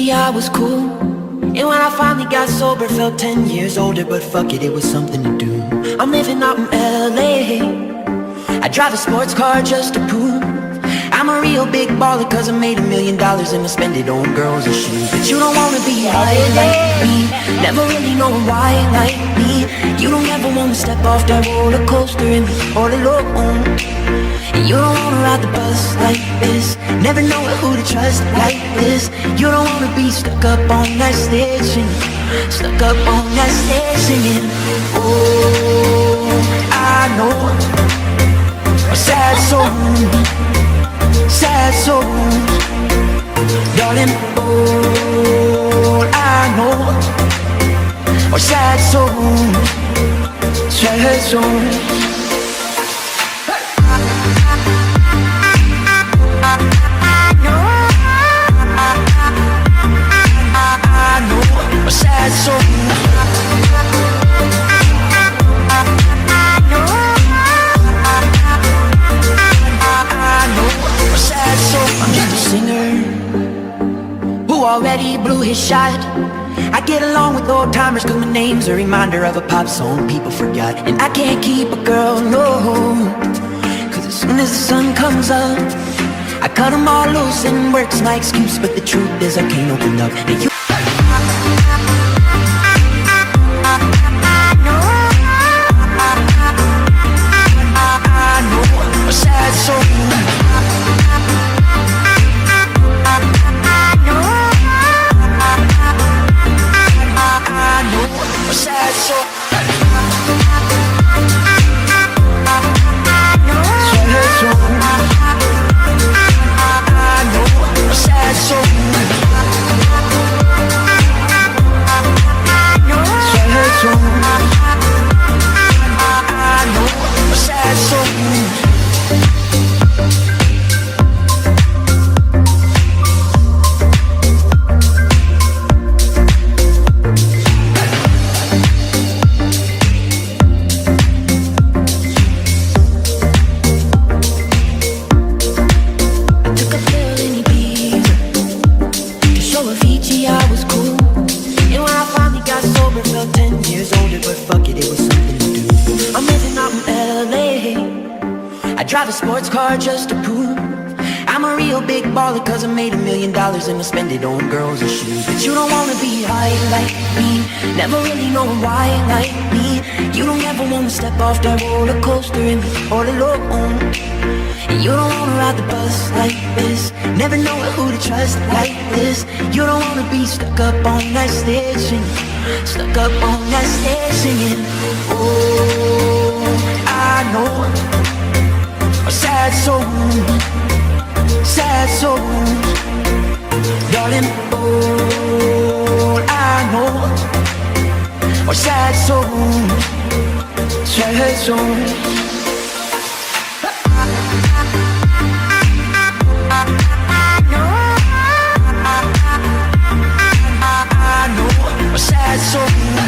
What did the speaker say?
Fiji, I was cool. And when I finally got sober, felt 10 years older. But fuck it, it was something to do. I'm living out in LA. I drive a sports car just to prove I'm a real big baller, cause I made $1 million and I spend it on girls and shoes. But you don't wanna be high like me, never really know why like me. You don't ever wanna step off that roller coaster and be all alone. And you don't wanna ride the bus like this, never know who to trust like this. You don't wanna be stuck up on that stage singing, stuck up on that stage singing. Oh, I know a sad soul, sad souls, darling, all I know are sad souls, sad souls. I know are sad souls. I'm just a singer who already blew his shot. I get along with old timers cause my name's a reminder of a pop song people forgot. And I can't keep a girl, no, cause as soon as the sun comes up I cut them all loose and work's my excuse. But the truth is I can't open up and you I know a sad soul. Sad soul. I know a sad soul. Sad soul. I know a sad soul. Drive a sports car just to prove I'm a real big baller, cause I made $1 million and I spend it on girls and shoes. But you don't wanna be high like me, never really know why like me. You don't ever wanna step off that roller coaster and be all alone. And you don't wanna ride the bus like this, never know who to trust like this. You don't wanna be stuck up on that stage singing, stuck up on that stage singing. Oh, I know a sad soul, sad soul, darling, all I know are sad souls, sad souls. I know a sad soul.